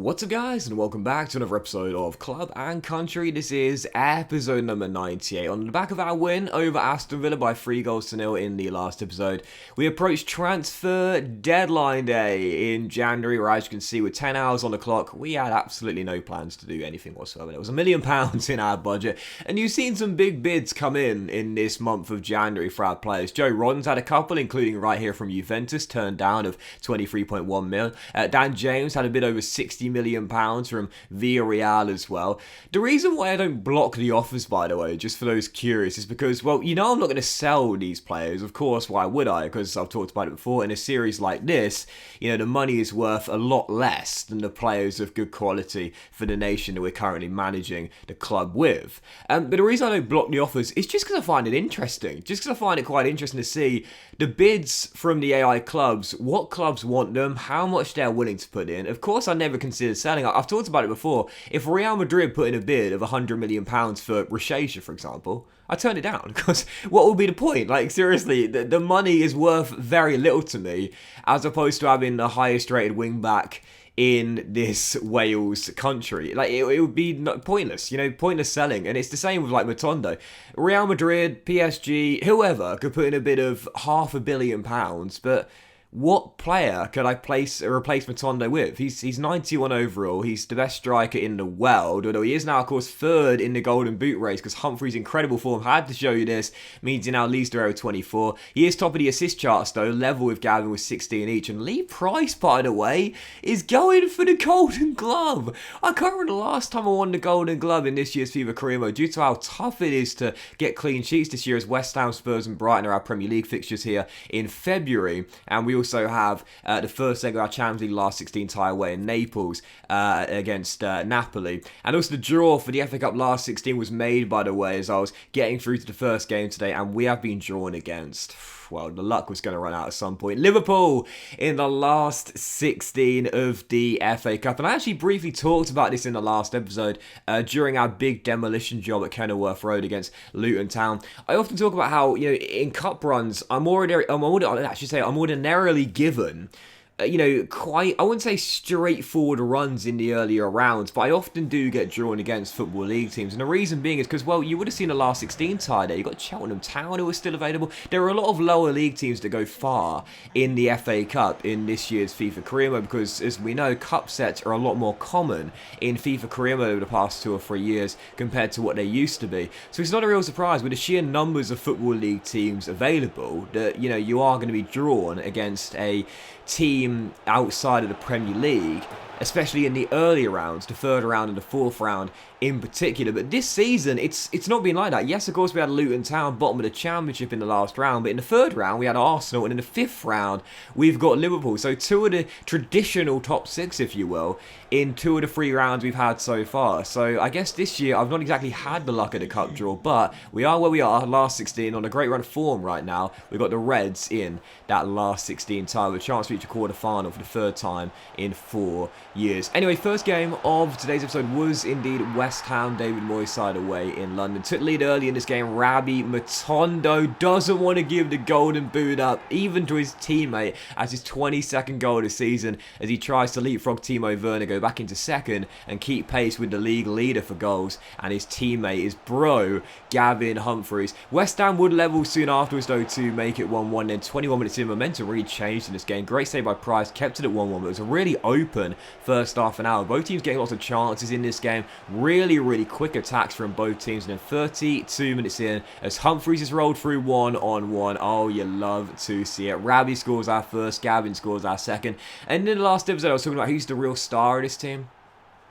What's up guys, and welcome back to another episode of Club and Country. This is episode number 98. On the back of our win over Aston Villa by 3-0 in the last episode, we approached transfer deadline day in January, where as you can see with 10 hours on the clock, we had absolutely no plans to do anything whatsoever. There was £1 million in our budget, and you've seen some big bids come in this month of January for our players. Joe Rodden's had a couple, including right here from Juventus, turned down of 23.1 mil. Dan James had a bid over £60 million from Villarreal as well. The reason why I don't block the offers, by the way, just for those curious, is because, well, you know I'm not going to sell these players. Of course, why would I? Because I've talked about it before. In a series like this, you know, the money is worth a lot less than the players of good quality for the nation that we're currently managing the club with. But the reason I don't block the offers is just because I find it interesting. Just because I find it quite interesting to see the bids from the AI clubs, what clubs want them, how much they're willing to put in. Of course, I never consider selling. I've talked about it before. If Real Madrid put in a bid of £100 million for Rashica, for example, I turned it down because what would be the point? Like, seriously, the money is worth very little to me as opposed to having the highest rated wing back in this Wales country. Like, it would be pointless, you know, pointless selling. And it's the same with like Matondo. Real Madrid, PSG, whoever could put in a bid of £500 million, but what player could I replace Matondo with? He's 91 overall. He's the best striker in the world, although he is now, of course, third in the Golden Boot race because Humphrey's incredible form, had to show you this, means he now leads to over 24. He is top of the assist charts, though, level with Gavin with 16 each. And Lee Price, by the way, is going for the Golden Glove. I can't remember the last time I won the Golden Glove in this year's FIFA career mode due to how tough it is to get clean sheets this year, as West Ham, Spurs and Brighton are our Premier League fixtures here in February. And we also have the first leg of our Champions League last 16 tie away in Naples against Napoli. And also the draw for the FA Cup last 16 was made, by the way, as I was getting through to the first game today, and we have been drawn against, well, the luck was going to run out at some point, Liverpool in the last 16 of the FA Cup. And I actually briefly talked about this in the last episode during our big demolition job at Kenilworth Road against Luton Town. I often talk about how, you know, in cup runs, I'm ordinarily given quite, I wouldn't say straightforward runs in the earlier rounds, but I often do get drawn against Football League teams. And the reason being is because, well, you would have seen the last 16 tie there. You've got Cheltenham Town who are still available. There are a lot of lower league teams that go far in the FA Cup in this year's FIFA Career Mode because, as we know, cup sets are a lot more common in FIFA Career Mode over the past 2 or 3 years compared to what they used to be. So it's not a real surprise with the sheer numbers of Football League teams available that, you know, you are going to be drawn against a team outside of the Premier League, especially in the earlier rounds, the third round and the fourth round in particular. But this season, it's not been like that. Yes, of course, we had Luton Town bottom of the Championship in the last round, but in the third round, we had Arsenal, and in the fifth round, we've got Liverpool. So 2 of the traditional top 6, if you will, in 2 of the 3 rounds we've had so far. So I guess this year, I've not exactly had the luck of the cup draw, but we are where we are, last 16, on a great run of form right now. We've got the Reds in that last 16 tie with a chance to reach a quarter-final for the 3rd time in 4 years. Anyway, first game of today's episode was indeed West Ham, David Moyes side away in London. Took the lead early in this game. Rabbi Matondo doesn't want to give the Golden Boot up, even to his teammate, as his 22nd goal this season, as he tries to leapfrog Timo Werner, go back into second and keep pace with the league leader for goals, and his teammate is bro Gavin Humphreys. West Ham would level soon afterwards, though, to make it 1-1. Then 21 minutes in, momentum really changed in this game. Great save by Price, kept it at 1-1, but it was a really open first half an hour. Both teams getting lots of chances in this game. Really quick attacks from both teams. And then 32 minutes in, as Humphreys is rolled through 1-on-1. Oh, you love to see it. Rabbi scores our first, Gavin scores our second. And in the last episode, I was talking about who's the real star of this team.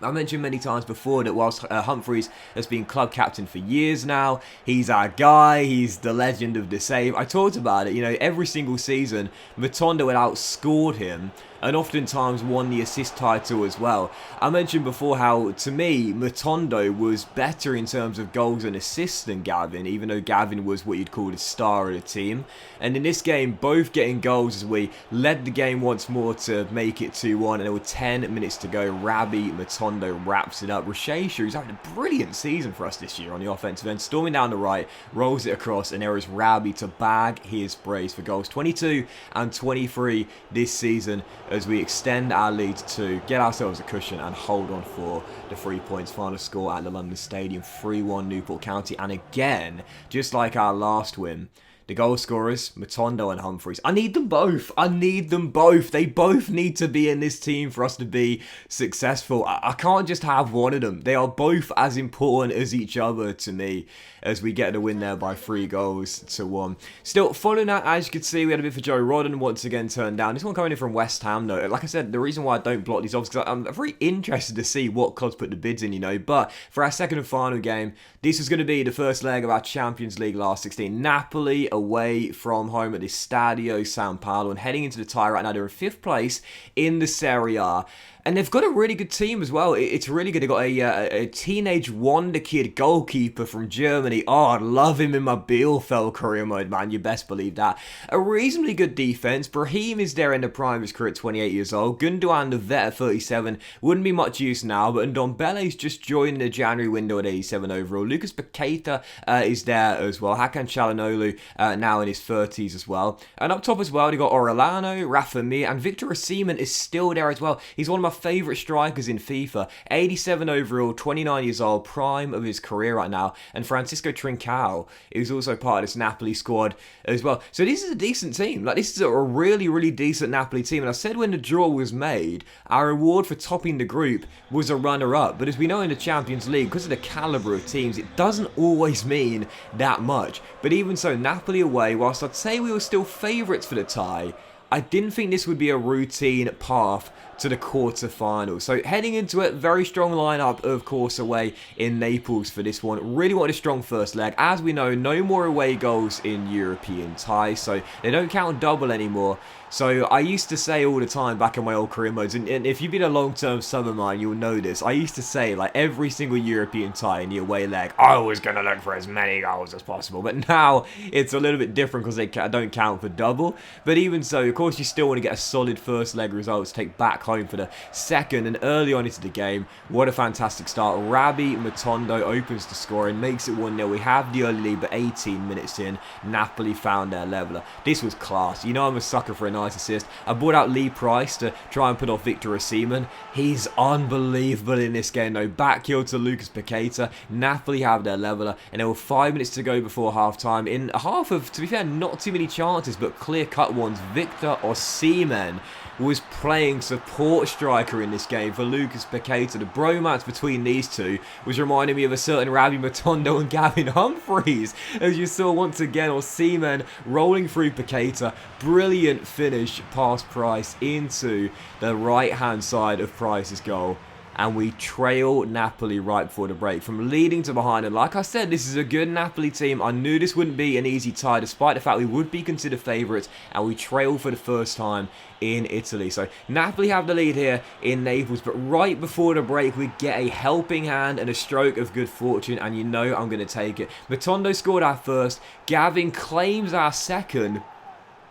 I mentioned many times before that whilst Humphreys has been club captain for years now, he's our guy, he's the legend of the save. I talked about it, you know, every single season, Matondo had outscored him and oftentimes won the assist title as well. I mentioned before how, to me, Matondo was better in terms of goals and assists than Gavin, even though Gavin was what you'd call the star of the team. And in this game, both getting goals as we led the game once more to make it 2-1, and there were 10 minutes to go. Rabbi Matondo wraps it up. Rashica, who's having a brilliant season for us this year on the offensive end, storming down the right, rolls it across, and there is Rabbi to bag his brace for goals. 22 and 23 this season as we extend our lead to 2, get ourselves a cushion and hold on for the 3 points. Final score at the London Stadium, 3-1 Newport County. And again, just like our last win, the goal scorers, Matondo and Humphreys. I need them both. I need them both. They both need to be in this team for us to be successful. I can't just have one of them. They are both as important as each other to me as we get the win there by 3 goals to 1. Still, following that, as you can see, we had a bit for Joe Rodden once again turned down. This one coming in from West Ham, though. Like I said, the reason why I don't block these off is because I'm very interested to see what clubs put the bids in, you know. But for our second and final game, this is going to be the first leg of our Champions League last 16. Napoli away from home at the Stadio San Paolo, and heading into the tie right now, they're in 5th place in the Serie A. And they've got a really good team as well. It's really good. They've got a teenage wonder kid goalkeeper from Germany. Oh, I'd love him in my Bielefeld career mode, man. You best believe that. A reasonably good defense. Brahim is there in the prime of his career at 28 years old. Gundogan, the vet, at 37. Wouldn't be much use now, but Ndombele's just joined the January window at 87 overall. Lucas Paqueta is there as well. Hakan Çalhanoğlu now in his 30s as well. And up top as well, they've got Orellano, Rafa Mir, and Victor Osimhen is still there as well. He's one of my favourite strikers in FIFA. 87 overall, 29 years old, prime of his career right now. And Francisco Trincao is also part of this Napoli squad as well. So this is a decent team. Like, this is a really, really decent Napoli team. And I said when the draw was made, our reward for topping the group was a runner-up. But as we know in the Champions League, because of the calibre of teams, it doesn't always mean that much. But even so, Napoli away, whilst I'd say we were still favourites for the tie, I didn't think this would be a routine path to the quarter-final. So heading into it, very strong lineup, of course, away in Naples for this one. Really wanted a strong first leg. As we know, no more away goals in European ties, so they don't count double anymore. So I used to say all the time back in my old career modes, and if you've been a long-term sub of mine, you'll know this. I used to say, like, every single European tie in the away leg, I was going to look for as many goals as possible. But now it's a little bit different because they don't count for double. But even so, of course, you still want to get a solid first leg result to take back home for the second. And early on into the game, what a fantastic start. Rabbi Matondo opens the score and makes it 1-0. We have the early lead, but 18 minutes in, Napoli found their leveller. This was class. You know I'm a sucker for a nice assist. I brought out Lee Price to try and put off Victor Osimhen. He's unbelievable in this game, though. Back heel to Lucas Paqueta. Napoli have their leveller, and there were 5 minutes to go before half-time. In a half of, to be fair, not too many chances, but clear-cut ones. Victor Osimhen was playing support striker in this game for Lucas Paqueta. The bromance between these two was reminding me of a certain Rabbi Matondo and Gavin Humphreys. As you saw once again, Osimhen rolling through Paqueta. Brilliant finish past Price into the right-hand side of Price's goal. And we trail Napoli right before the break, from leading to behind. And like I said, this is a good Napoli team. I knew this wouldn't be an easy tie, despite the fact we would be considered favourites, and we trail for the first time in Italy. So Napoli have the lead here in Naples, but right before the break, we get a helping hand and a stroke of good fortune, and you know I'm going to take it. Matondo scored our first. Gavin claims our second.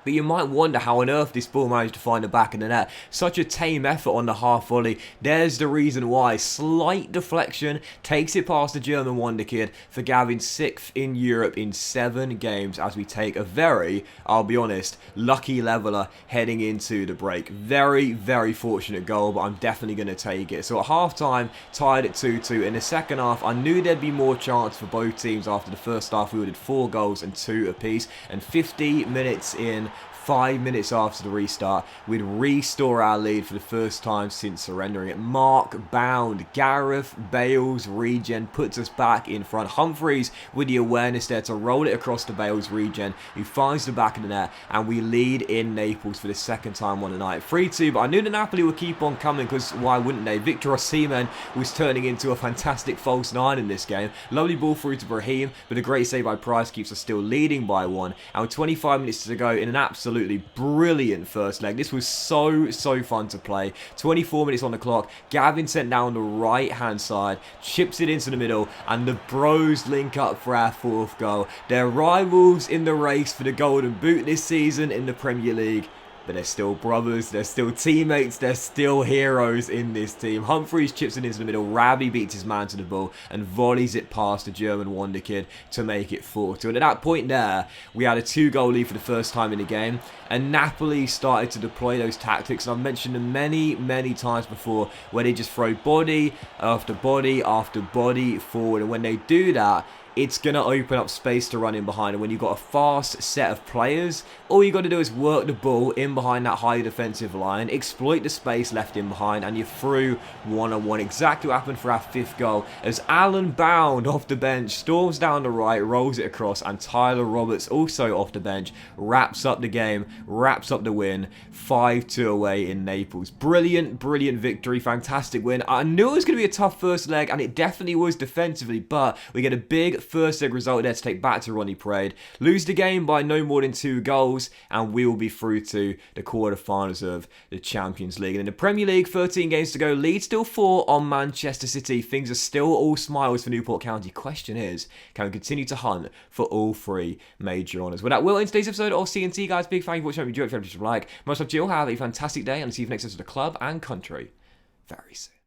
But you might wonder how on earth this ball managed to find the back of the net. Such a tame effort on the half volley. There's the reason why. Slight deflection takes it past the German wonder kid for Gavin's 6th in Europe in 7 games, as we take a very, I'll be honest, lucky leveller heading into the break. Very, very fortunate goal, but I'm definitely going to take it. So at half-time, tied at 2-2. In the second half, I knew there'd be more chance for both teams after the first half. We ordered 4 goals and 2 apiece. And 50 minutes in, 5 minutes after the restart, we'd restore our lead for the first time since surrendering it. Mark bound. Gareth Bale's regen puts us back in front. Humphreys with the awareness there to roll it across to Bale's regen, who finds the back of the net, and we lead in Naples for the second time on the night. 3-2, but I knew the Napoli would keep on coming, because why wouldn't they? Victor Osimhen was turning into a fantastic false 9 in this game. Lovely ball through to Brahim, but a great save by Price keeps us still leading by 1. And with 25 minutes to go in an absolutely brilliant first leg. This was so fun to play. 24 minutes on the clock. Gavin sent down the right hand side, chips it into the middle, and the bros link up for our 4th goal. They're rivals in the race for the golden boot this season in the Premier League. but they're still brothers, they're still teammates, they're still heroes in this team. Humphreys chips it into the middle, Rabi beats his man to the ball and volleys it past the German wonder kid to make it 4-2. And at that point there, we had a 2-goal lead for the first time in the game, and Napoli started to deploy those tactics, and I've mentioned them many times before, where they just throw body after body after body forward, and when they do that, it's going to open up space to run in behind. And when you've got a fast set of players, all you got to do is work the ball in behind that high defensive line, exploit the space left in behind, and you're through one-on-one. Exactly what happened for our 5th goal, as Alan Bound off the bench storms down the right, rolls it across, and Tyler Roberts also off the bench wraps up the game, wraps up the win, 5-2 away in Naples. Brilliant victory, fantastic win. I knew it was going to be a tough first leg, and it definitely was defensively, but we get a big first leg result there to take back to Ronnie Parade. Lose the game by no more than 2 goals, and we will be through to the quarterfinals of the Champions League. And in the Premier League, 13 games to go. Lead still 4 on Manchester City. Things are still all smiles for Newport County. Question is, can we continue to hunt for all 3 major honours? Well, that will end today's episode of CNT, guys. Big thank you for watching. Enjoy it. If you like, much love to you all. Have a fantastic day, and see you for next episode of the club and country very soon.